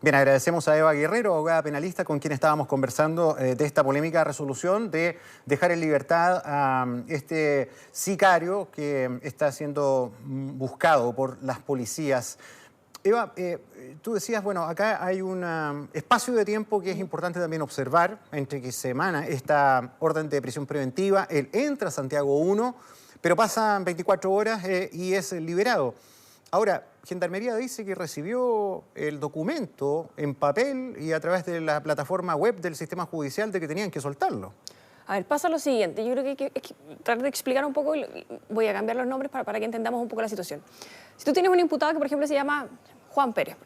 Bien, agradecemos a Eva Guerrero, abogada penalista, con quien estábamos conversando de esta polémica resolución de dejar en libertad a este sicario que está siendo buscado por las policías. Eva, tú decías, bueno, acá hay un espacio de tiempo que es importante también observar entre que se emana esta orden de prisión preventiva, él entra a Santiago 1, pero pasan 24 horas y es liberado. Ahora, Gendarmería dice que recibió el documento en papel y a través de la plataforma web del sistema judicial de que tenían que soltarlo. A ver, pasa lo siguiente, yo creo que hay que tratar de explicar un poco, voy a cambiar los nombres para que entendamos un poco la situación. Si tú tienes un imputado que, por ejemplo, se llama Juan Pérez,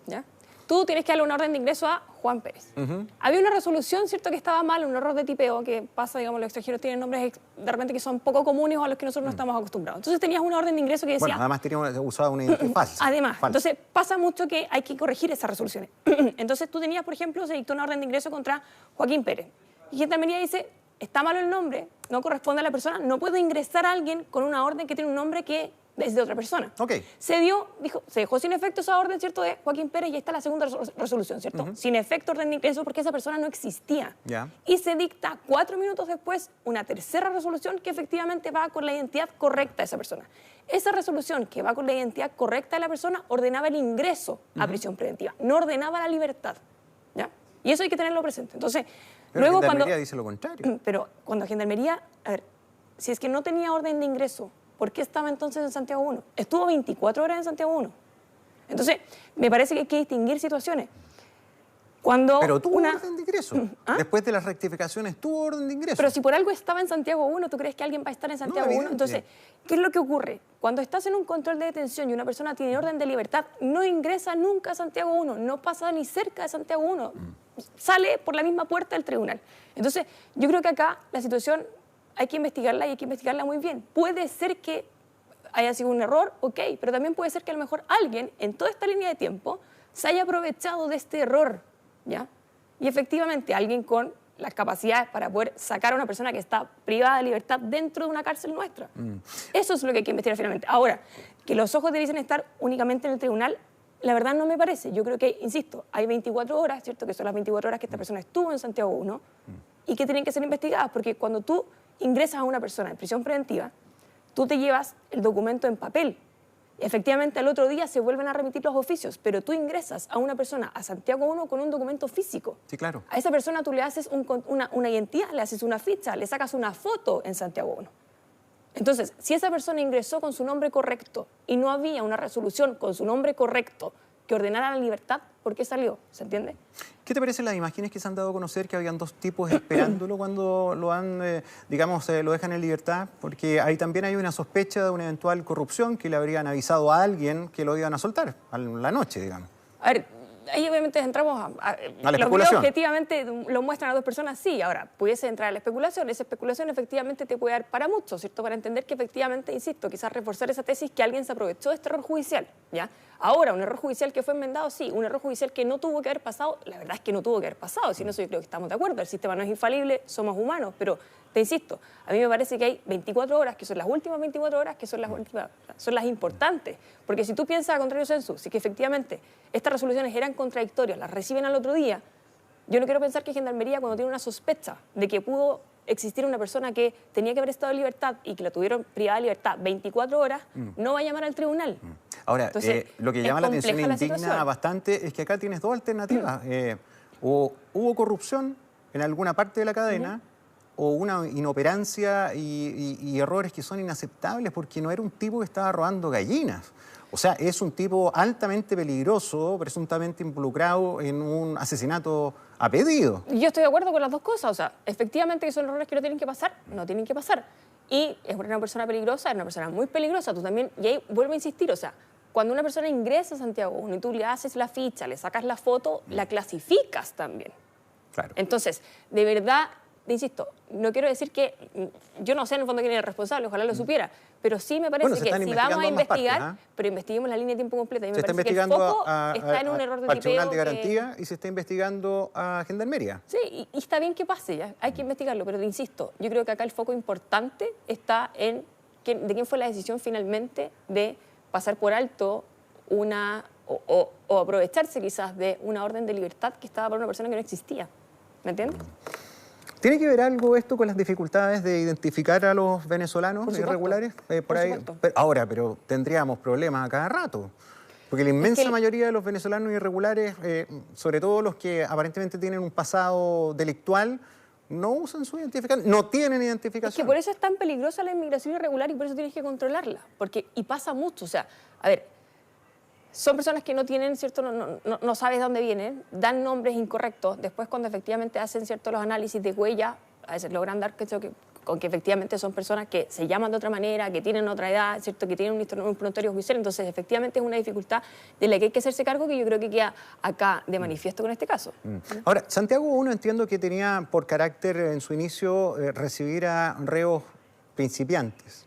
¿ya? Tú tienes que darle una orden de ingreso a Juan Pérez. Había una resolución, ¿cierto?, que estaba mal, un error de tipeo, que pasa, digamos, los extranjeros tienen nombres de repente que son poco comunes o a los que nosotros no estamos acostumbrados. Entonces tenías una orden de ingreso que decía... Bueno, además tenía usado una identidad falsa. Además, entonces pasa mucho que hay que corregir esas resoluciones. Entonces tú tenías, por ejemplo, se dictó una orden de ingreso contra Joaquín Pérez. Y Gendarmería dice, está malo el nombre, no corresponde a la persona, no puedo ingresar a alguien con una orden que tiene un nombre que es de otra persona. Okay. Se dejó sin efecto esa orden, ¿cierto?, de Joaquín Pérez, y está la segunda resolución, ¿cierto? Sin efecto orden de ingreso porque esa persona no existía. Y se dicta 4 minutos después una tercera resolución que efectivamente va con la identidad correcta de esa persona. Esa resolución que va con la identidad correcta de la persona ordenaba el ingreso a prisión preventiva, no ordenaba la libertad, ¿ya? Y eso hay que tenerlo presente. Entonces, pero luego Gendarmería dice lo contrario. Pero cuando Gendarmería, a ver, si es que no tenía orden de ingreso, ¿por qué estaba entonces en Santiago 1? Estuvo 24 horas en Santiago 1. Entonces, me parece que hay que distinguir situaciones. Pero tuvo orden de ingreso. Después de las rectificaciones, tuvo orden de ingreso. Pero si por algo estaba en Santiago 1, ¿tú crees que alguien va a estar en Santiago 1? Entonces, ¿qué es lo que ocurre? Cuando estás en un control de detención y una persona tiene orden de libertad, no ingresa nunca a Santiago 1, no pasa ni cerca de Santiago 1, sale por la misma puerta del tribunal. Entonces, yo creo que acá la situación hay que investigarla y hay que investigarla muy bien. Puede ser que haya sido un error, ok, pero también puede ser que a lo mejor alguien en toda esta línea de tiempo se haya aprovechado de este error, ¿ya? Y efectivamente alguien con las capacidades para poder sacar a una persona que está privada de libertad dentro de una cárcel nuestra. Eso es lo que hay que investigar finalmente. Ahora, que los ojos debiesen estar únicamente en el tribunal, la verdad no me parece. Yo creo que, insisto, hay 24 horas, ¿cierto?, que son las 24 horas que esta persona estuvo en Santiago 1 y que tienen que ser investigadas, porque cuando tú ingresas a una persona en prisión preventiva, tú te llevas el documento en papel. Efectivamente, al otro día se vuelven a remitir los oficios, pero tú ingresas a una persona a Santiago 1 con un documento físico. Sí, claro. A esa persona tú le haces una identidad, le haces una ficha, le sacas una foto en Santiago 1. Entonces, si esa persona ingresó con su nombre correcto y no había una resolución con su nombre correcto que ordenara la libertad, ¿por qué salió? ¿Se entiende? ¿Qué te parecen las imágenes que se han dado a conocer que habían 2 tipos esperándolo cuando lo han, lo dejan en libertad? Porque ahí también hay una sospecha de una eventual corrupción que le habrían avisado a alguien que lo iban a soltar a la noche, digamos. A ver, ahí obviamente entramos a la los especulación. Objetivamente lo muestran a 2 personas, sí. Ahora, pudiese entrar a la especulación. Esa especulación efectivamente te puede dar para mucho, ¿cierto? Para entender que efectivamente, insisto, quizás reforzar esa tesis que alguien se aprovechó de este error judicial, ¿ya? Ahora, un error judicial que fue enmendado, sí. Un error judicial que no tuvo que haber pasado, la verdad es que no tuvo que haber pasado. Si en eso yo creo que estamos de acuerdo. El sistema no es infalible, somos humanos, pero te insisto, a mí me parece que hay 24 horas, que son las últimas 24 horas, que son las importantes. Porque si tú piensas a contrario sensu, si que efectivamente estas resoluciones eran contradictorias, las reciben al otro día, yo no quiero pensar que Gendarmería, cuando tiene una sospecha de que pudo existir una persona que tenía que haber estado en libertad y que la tuvieron privada de libertad 24 horas, no va a llamar al tribunal. Ahora, entonces, lo que llama la atención e indigna bastante es que acá tienes 2 alternativas. O hubo corrupción en alguna parte de la cadena, o una inoperancia y errores que son inaceptables, porque no era un tipo que estaba robando gallinas. O sea, es un tipo altamente peligroso, presuntamente involucrado en un asesinato a pedido. Yo estoy de acuerdo con las 2 cosas. O sea, efectivamente que son errores que no tienen que pasar, no tienen que pasar. Y es una persona peligrosa, es una persona muy peligrosa. Tú también, y ahí vuelvo a insistir, o sea, cuando una persona ingresa a Santiago 1 y tú le haces la ficha, le sacas la foto, la clasificas también. Claro. Entonces, de verdad, insisto, no quiero decir que yo no sé en el fondo quién es el responsable, ojalá lo supiera, pero sí me parece que si vamos a investigar, pero investiguemos la línea de tiempo completa. Y me parece que el foco está en un error de tipeo. Al Tribunal de Garantía y se está investigando a Gendarmería. Sí, y está bien que pase, ya hay que investigarlo, pero insisto, yo creo que acá el foco importante está en de quién fue la decisión finalmente de pasar por alto una o aprovecharse quizás de una orden de libertad que estaba para una persona que no existía. ¿Me entiendes? ¿Tiene que ver algo esto con las dificultades de identificar a los venezolanos irregulares? Por ahí. Pero tendríamos problemas a cada rato. Porque la inmensa mayoría de los venezolanos irregulares, sobre todo los que aparentemente tienen un pasado delictual, no usan su identificación, no tienen identificación. Es que por eso es tan peligrosa la inmigración irregular y por eso tienes que controlarla. Y pasa mucho. O sea, a ver, son personas que no tienen, ¿cierto? No sabes de dónde vienen, dan nombres incorrectos. Después, cuando efectivamente hacen, ¿cierto?, los análisis de huella, a veces logran dar con que efectivamente son personas que se llaman de otra manera, que tienen otra edad, ¿cierto?, que tienen un prontuario judicial. Entonces, efectivamente, es una dificultad de la que hay que hacerse cargo, que yo creo que queda acá de manifiesto con este caso. Ahora, Santiago I entiendo que tenía por carácter en su inicio recibir a reos principiantes.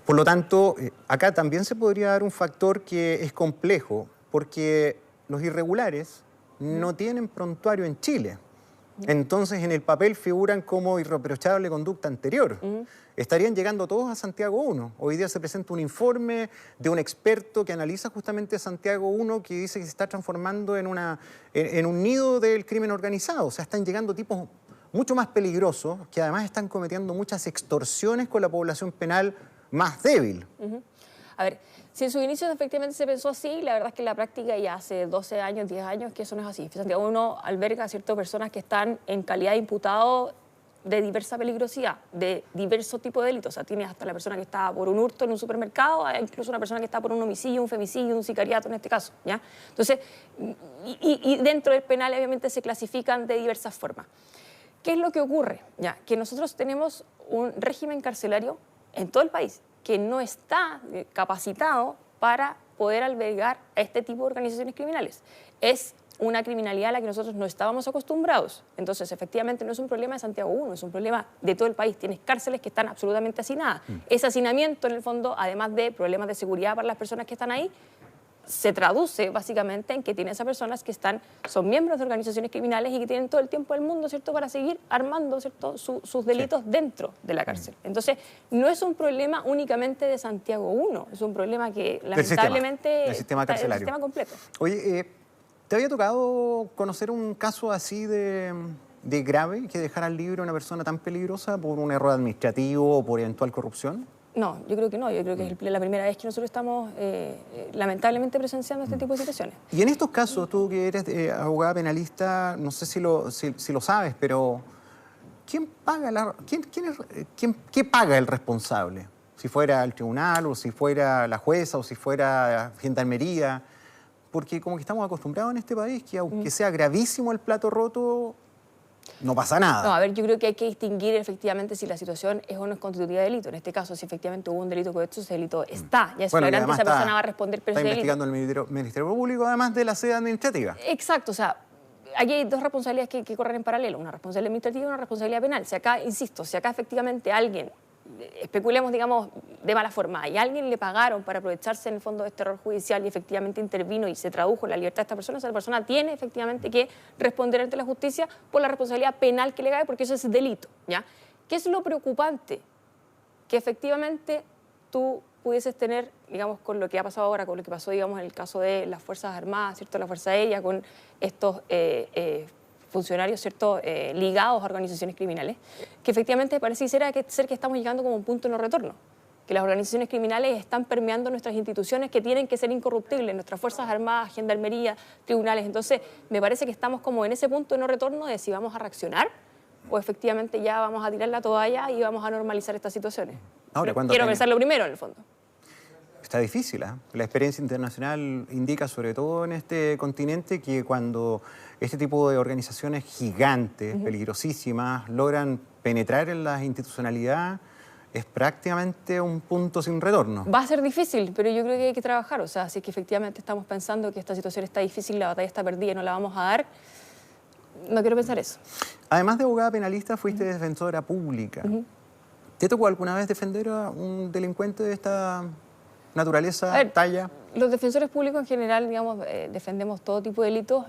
Por lo tanto, acá también se podría dar un factor que es complejo, porque los irregulares no tienen prontuario en Chile. Entonces, en el papel figuran como irreprochable conducta anterior. Estarían llegando todos a Santiago I. Hoy día se presenta un informe de un experto que analiza justamente Santiago I, que dice que se está transformando en un nido del crimen organizado. O sea, están llegando tipos mucho más peligrosos, que además están cometiendo muchas extorsiones con la población penal más débil. A ver, si en sus inicios efectivamente se pensó así, la verdad es que en la práctica ya hace 12 años, 10 años que eso no es así. Santiago I alberga a ciertas personas que están en calidad de imputados de diversa peligrosidad, de diverso tipo de delitos. O sea, tienes hasta la persona que está por un hurto en un supermercado, incluso una persona que está por un homicidio, un femicidio, un sicariato en este caso, ¿ya? Entonces, y dentro del penal obviamente se clasifican de diversas formas. ¿Qué es lo que ocurre? Ya, que nosotros tenemos un régimen carcelario en todo el país que no está capacitado para poder albergar a este tipo de organizaciones criminales. Es una criminalidad a la que nosotros no estábamos acostumbrados. Entonces, efectivamente, no es un problema de Santiago I, es un problema de todo el país. Tienes cárceles que están absolutamente hacinadas. Ese hacinamiento, en el fondo, además de problemas de seguridad para las personas que están ahí, se traduce básicamente en que tienes a personas que son miembros de organizaciones criminales y que tienen todo el tiempo del mundo, ¿cierto?, para seguir armando, ¿cierto?, sus delitos dentro de la cárcel. Entonces, no es un problema únicamente de Santiago I, es un problema que lamentablemente del sistema carcelario. El sistema completo. Oye, ¿te había tocado conocer un caso así de grave, que dejaran libre a una persona tan peligrosa por un error administrativo o por eventual corrupción? No, yo creo que no. Yo creo que es la primera vez que nosotros estamos lamentablemente presenciando este tipo de situaciones. Y en estos casos, tú que eres abogada penalista, no sé si lo sabes, pero ¿quién paga ¿qué paga el responsable? Si fuera el tribunal, o si fuera la jueza, o si fuera Gendarmería. Porque como que estamos acostumbrados en este país que aunque sea gravísimo el plato roto, no pasa nada. No, a ver, yo creo que hay que distinguir efectivamente si la situación es o no es constitutiva de delito. En este caso, si efectivamente hubo un delito cohecho, ese delito está. Ya es flagrante, esa persona va a responder por ese delito. Está investigando el Ministerio Público, además de la sede administrativa. Exacto, o sea, aquí hay dos responsabilidades que corren en paralelo, una responsabilidad administrativa y una responsabilidad penal. Si acá, insisto, si acá efectivamente alguien, especulemos, digamos, de mala forma, y a alguien le pagaron para aprovecharse en el fondo de este error judicial y efectivamente intervino y se tradujo en la libertad de esta persona, esa persona tiene efectivamente que responder ante la justicia por la responsabilidad penal que le cae, porque eso es delito, ¿ya? ¿Qué es lo preocupante? Que efectivamente tú pudieses tener, digamos, con lo que ha pasado ahora, con lo que pasó, digamos, en el caso de las Fuerzas Armadas, ¿cierto?, la Fuerza Aérea, con estos funcionarios, ¿cierto?, ligados a organizaciones criminales, que efectivamente parece ser que estamos llegando como un punto de no retorno, que las organizaciones criminales están permeando nuestras instituciones que tienen que ser incorruptibles, nuestras Fuerzas Armadas, Gendarmería, tribunales. Entonces, me parece que estamos como en ese punto de no retorno de si vamos a reaccionar o efectivamente ya vamos a tirar la toalla y vamos a normalizar estas situaciones. Ahora, quiero pensarlo primero, en el fondo. Está difícil, ¿eh? La experiencia internacional indica, sobre todo en este continente, que cuando este tipo de organizaciones gigantes, peligrosísimas, logran penetrar en la institucionalidad, es prácticamente un punto sin retorno. Va a ser difícil, pero yo creo que hay que trabajar. O sea, si es que efectivamente estamos pensando que esta situación está difícil, la batalla está perdida y no la vamos a dar, no quiero pensar eso. Además de abogada penalista, fuiste defensora pública. ¿Te tocó alguna vez defender a un delincuente de esta naturaleza, talla? Los defensores públicos en general, digamos, defendemos todo tipo de delitos.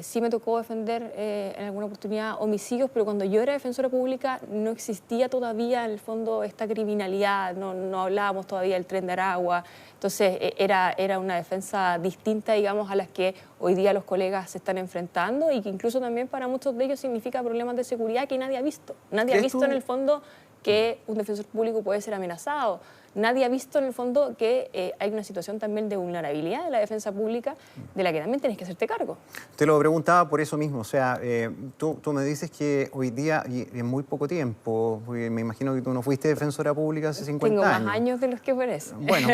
Sí me tocó defender en alguna oportunidad homicidios, pero cuando yo era defensora pública no existía todavía en el fondo esta criminalidad, no hablábamos todavía del Tren de Aragua. Entonces era una defensa distinta, digamos, a las que hoy día los colegas se están enfrentando y que incluso también para muchos de ellos significa problemas de seguridad que nadie ha visto. Nadie ha visto en el fondo que un defensor público puede ser amenazado. Nadie ha visto en el fondo que hay una situación también de vulnerabilidad de la defensa pública de la que también tienes que hacerte cargo. Te lo preguntaba por eso mismo, o sea, tú me dices que hoy día, y en muy poco tiempo, me imagino que tú no fuiste defensora pública hace 50 años. Tengo más años de los que parece. Bueno,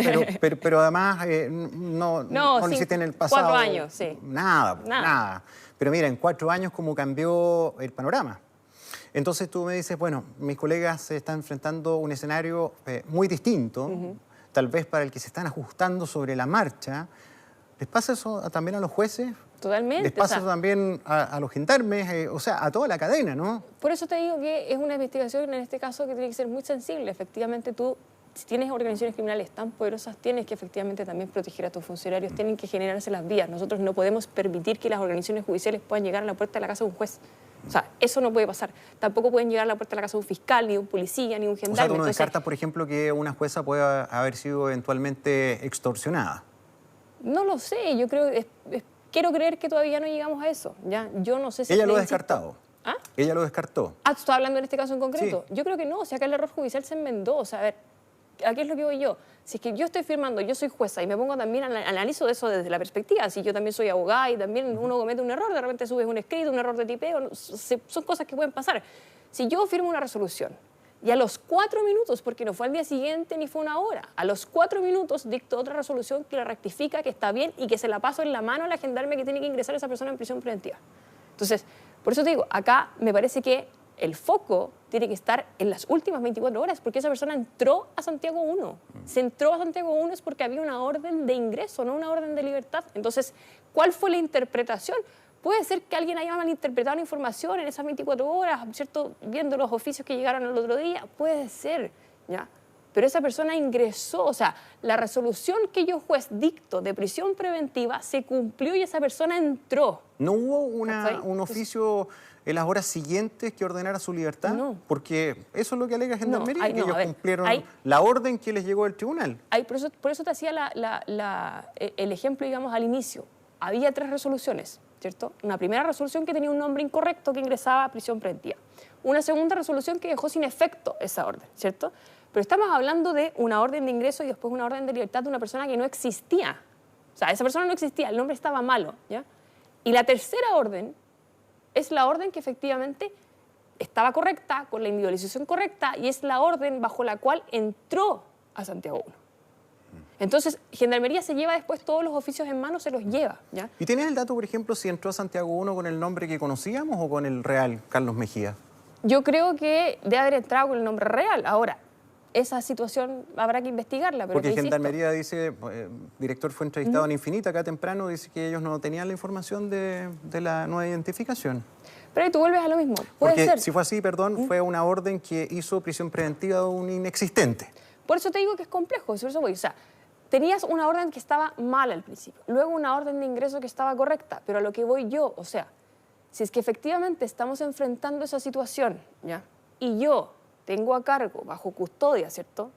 pero además no lo hiciste en el pasado. 4 años, sí. Nada. Pero mira, en 4 años cómo cambió el panorama. Entonces tú me dices, bueno, mis colegas se están enfrentando a un escenario muy distinto, tal vez para el que se están ajustando sobre la marcha. ¿Les pasa eso también a los jueces? Totalmente. ¿Les pasa también a los gendarmes? O sea, a toda la cadena, ¿no? Por eso te digo que es una investigación, en este caso, que tiene que ser muy sensible. Efectivamente, tú, si tienes organizaciones criminales tan poderosas, tienes que efectivamente también proteger a tus funcionarios, tienen que generarse las vías. Nosotros no podemos permitir que las organizaciones judiciales puedan llegar a la puerta de la casa de un juez. O sea, eso no puede pasar. Tampoco pueden llegar a la puerta de la casa de un fiscal, ni de un policía, ni de un gendarme. O sea, tú no descartas, por ejemplo, que una jueza pueda haber sido eventualmente extorsionada. No lo sé, yo quiero creer que todavía no llegamos a eso. ¿Ya? Yo no sé si... ¿Ella lo ha descartado? ¿Ah? ¿Ella lo descartó? ¿Tú estás hablando en este caso en concreto? Sí. Yo creo que no, o sea, acá el error judicial se enmendó. O sea, a ver, ¿a qué es lo que voy yo? Si es que yo estoy firmando, yo soy jueza y me pongo también, analizo eso desde la perspectiva, si yo también soy abogada y también uno comete un error, de repente subes un escrito, un error de tipeo, son cosas que pueden pasar. Si yo firmo una resolución y a los 4 minutos, porque no fue al día siguiente ni fue una hora, a los 4 minutos dicto otra resolución que la rectifica, que está bien y que se la paso en la mano a la gendarme que tiene que ingresar a esa persona en prisión preventiva. Entonces, por eso te digo, acá me parece que el foco tiene que estar en las últimas 24 horas, porque esa persona entró a Santiago 1. Se entró a Santiago 1 es porque había una orden de ingreso, no una orden de libertad. Entonces, ¿cuál fue la interpretación? Puede ser que alguien haya malinterpretado la información en esas 24 horas, ¿cierto? Viendo los oficios que llegaron el otro día. Puede ser, ¿ya? Pero esa persona ingresó, o sea, la resolución que yo juez dicto de prisión preventiva se cumplió y esa persona entró. ¿No hubo un oficio en las horas siguientes que ordenara su libertad? No. Porque eso es lo que alega Gendarmería, que ellos cumplieron hay, la orden que les llegó del tribunal. Por eso te hacía el ejemplo, digamos, al inicio. Había 3 resoluciones, ¿cierto? Una primera resolución que tenía un nombre incorrecto que ingresaba a prisión preventiva. Una segunda resolución que dejó sin efecto esa orden, ¿cierto? Pero estamos hablando de una orden de ingreso y después una orden de libertad de una persona que no existía. O sea, esa persona no existía, el nombre estaba malo, ¿ya? Y la tercera orden es la orden que efectivamente estaba correcta, con la individualización correcta, y es la orden bajo la cual entró a Santiago 1. Entonces, Gendarmería se lleva después todos los oficios en mano, se los lleva, ¿ya? ¿Y tienes el dato, por ejemplo, si entró a Santiago 1 con el nombre que conocíamos o con el real, Carlos Mejía? Yo creo que debe haber entrado con el nombre real. Ahora, esa situación habrá que investigarla. Pero porque Gendarmería dice, director fue entrevistado en Infinita acá temprano, dice que ellos no tenían la información de la nueva identificación. Pero tú vuelves a lo mismo. Porque si fue así, perdón, fue una orden que hizo prisión preventiva de un inexistente. Por eso te digo que es complejo, por eso voy. O sea, tenías una orden que estaba mal al principio, luego una orden de ingreso que estaba correcta, pero a lo que voy yo, o sea, si es que efectivamente estamos enfrentando esa situación, ¿ya? Y yo tengo a cargo, bajo custodia, ¿cierto?,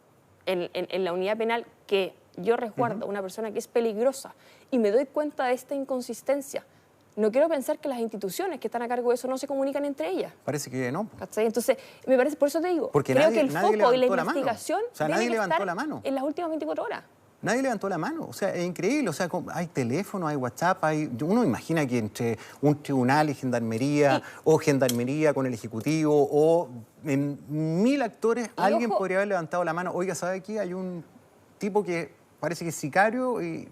en la unidad penal que yo resguardo a una persona que es peligrosa y me doy cuenta de esta inconsistencia, no quiero pensar que las instituciones que están a cargo de eso no se comunican entre ellas. Parece que no. ¿Cachai? Entonces, me parece, por eso te digo, porque creo que el foco y la investigación nadie levantó la mano en las últimas 24 horas. Nadie levantó la mano, o sea, es increíble, o sea, hay teléfono, hay WhatsApp, uno imagina que entre un tribunal y Gendarmería, o Gendarmería con el Ejecutivo, o en 1000 actores, alguien podría haber levantado la mano. Oiga, ¿sabe qué? Hay un tipo que parece que es sicario y...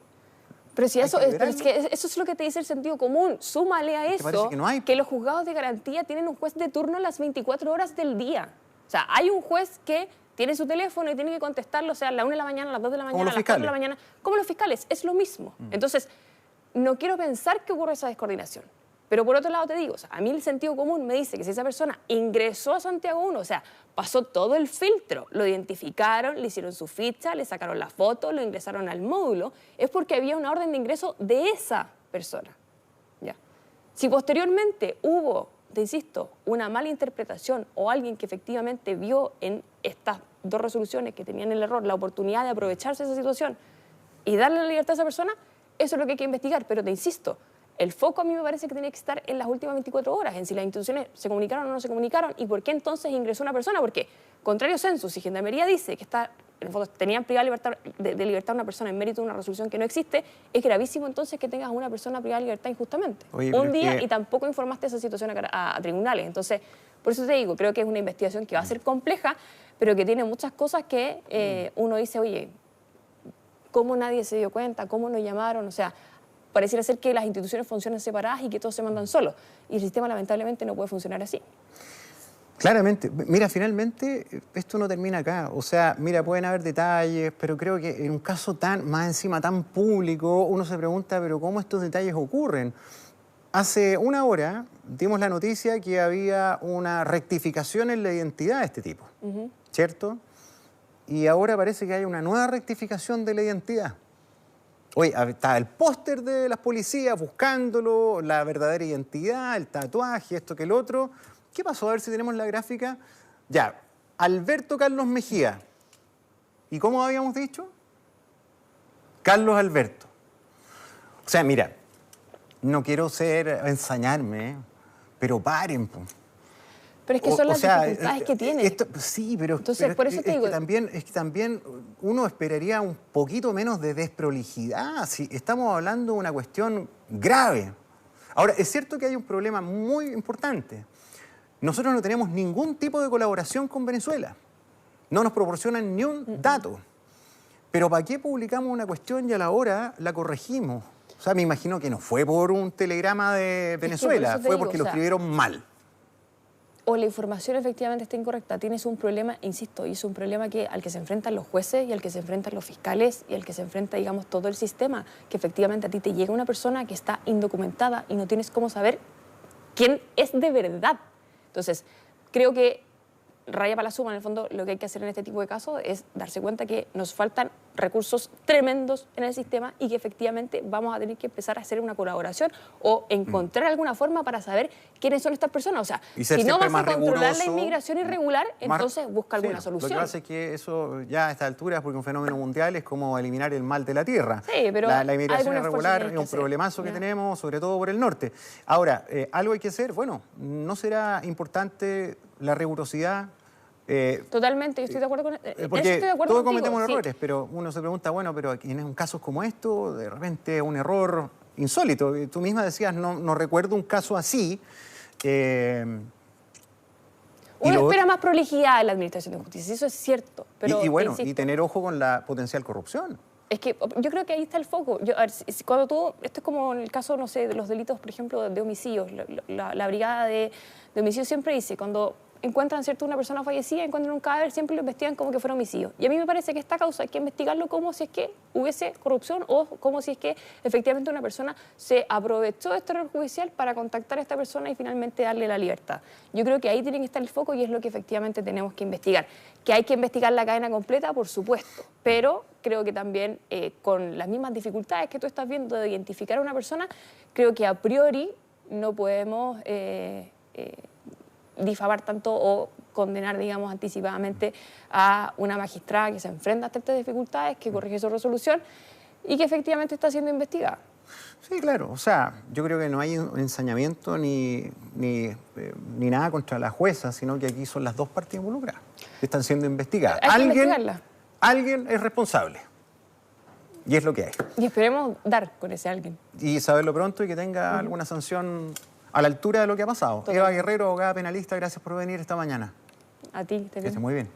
Pero si eso es lo que te dice el sentido común. Súmale a eso que los juzgados de garantía tienen un juez de turno las 24 horas del día. O sea, hay un juez que tiene su teléfono y tiene que contestarlo, o sea, a la 1 de la mañana, a las 2 de la mañana, a las 4 de la mañana. Como los fiscales, es lo mismo. Entonces, no quiero pensar que ocurre esa descoordinación. Pero por otro lado te digo, o sea, a mí el sentido común me dice que si esa persona ingresó a Santiago 1, o sea, pasó todo el filtro, lo identificaron, le hicieron su ficha, le sacaron la foto, lo ingresaron al módulo, es porque había una orden de ingreso de esa persona. ¿Ya? Si posteriormente hubo, te insisto, una mala interpretación o alguien que efectivamente vio en estas dos resoluciones que tenían el error la oportunidad de aprovecharse de esa situación y darle la libertad a esa persona, eso es lo que hay que investigar. Pero te insisto, el foco a mí me parece que tiene que estar en las últimas 24 horas, en si las instituciones se comunicaron o no se comunicaron y por qué entonces ingresó una persona. Porque, contrario censo, si Gendarmería dice que está, en el fondo, tenían privada de libertad a una persona en mérito de una resolución que no existe, es gravísimo entonces que tengas a una persona privada de libertad injustamente. Oye, un día y tampoco informaste esa situación a tribunales. Entonces, por eso te digo, creo que es una investigación que va a ser compleja, pero que tiene muchas cosas que uno dice, oye, ¿cómo nadie se dio cuenta? ¿Cómo nos llamaron? O sea, pareciera ser que las instituciones funcionan separadas y que todos se mandan solos. Y el sistema lamentablemente no puede funcionar así. Claramente. Mira, finalmente esto no termina acá. O sea, mira, pueden haber detalles, pero creo que en un caso más encima tan público, uno se pregunta, pero ¿cómo estos detalles ocurren? Hace una hora dimos la noticia que había una rectificación en la identidad de este tipo, ¿cierto? Y ahora parece que hay una nueva rectificación de la identidad. Oye, está el póster de las policías buscándolo, la verdadera identidad, el tatuaje, esto que el otro. ¿Qué pasó? A ver si tenemos la gráfica. Ya, Alberto Carlos Mejía. ¿Y cómo habíamos dicho? Carlos Alberto. O sea, mira, no quiero ensañarme, pero paren, po. Pero es que son las dificultades que tiene. Sí, pero, entonces, por eso te digo, es que también uno esperaría un poquito menos de desprolijidad. Si estamos hablando de una cuestión grave. Ahora, es cierto que hay un problema muy importante. Nosotros no tenemos ningún tipo de colaboración con Venezuela. No nos proporcionan ni un dato. Pero ¿para qué publicamos una cuestión y a la hora la corregimos? O sea, me imagino que no fue por un telegrama de Venezuela, fue porque lo escribieron mal. O la información efectivamente está incorrecta, tienes un problema, insisto, y es un problema al que se enfrentan los jueces y al que se enfrentan los fiscales y al que se enfrenta, digamos, todo el sistema, que efectivamente a ti te llega una persona que está indocumentada y no tienes cómo saber quién es de verdad. Entonces, creo que raya para la suma, en el fondo, lo que hay que hacer en este tipo de casos es darse cuenta que nos faltan recursos tremendos en el sistema y que efectivamente vamos a tener que empezar a hacer una colaboración o encontrar alguna forma para saber quiénes son estas personas. O sea, si no vas a controlar la inmigración irregular, entonces busca alguna solución. Lo que pasa es que eso ya a esta altura, porque un fenómeno mundial, es como eliminar el mal de la tierra. Sí, pero la inmigración irregular es un problemazo que tenemos, sobre todo por el norte. Ahora, algo hay que hacer, bueno, ¿no será importante la rigurosidad? Totalmente, yo estoy de acuerdo con porque todos cometemos errores, pero uno se pregunta, bueno, pero en casos como esto, de repente un error insólito. Tú misma decías, no recuerdo un caso así. Uno espera más prolijidad en la administración de justicia, eso es cierto. Pero bueno, y tener ojo con la potencial corrupción. Es que yo creo que ahí está el foco. Esto es como en el caso, no sé, de los delitos, por ejemplo, de homicidios. La brigada de homicidios siempre dice, cuando encuentran, ¿cierto?, una persona fallecida, encuentran un cadáver, siempre lo investigan como que fuera homicidio. Y a mí me parece que esta causa hay que investigarlo como si es que hubiese corrupción o como si es que efectivamente una persona se aprovechó de este error judicial para contactar a esta persona y finalmente darle la libertad. Yo creo que ahí tiene que estar el foco y es lo que efectivamente tenemos que investigar. Que hay que investigar la cadena completa, por supuesto, pero creo que también con las mismas dificultades que tú estás viendo de identificar a una persona, creo que a priori no podemos difamar tanto o condenar, digamos, anticipadamente a una magistrada que se enfrenta a estas dificultades, que corrige su resolución y que efectivamente está siendo investigada. Sí, claro. O sea, yo creo que no hay un ensañamiento ni nada contra la jueza, sino que aquí son las dos partes involucradas que están siendo investigadas. Alguien es responsable. Y es lo que hay. Y esperemos dar con ese alguien. Y saberlo pronto y que tenga alguna sanción a la altura de lo que ha pasado. Eva Guerrero, abogada penalista, gracias por venir esta mañana. A ti, que esté muy bien.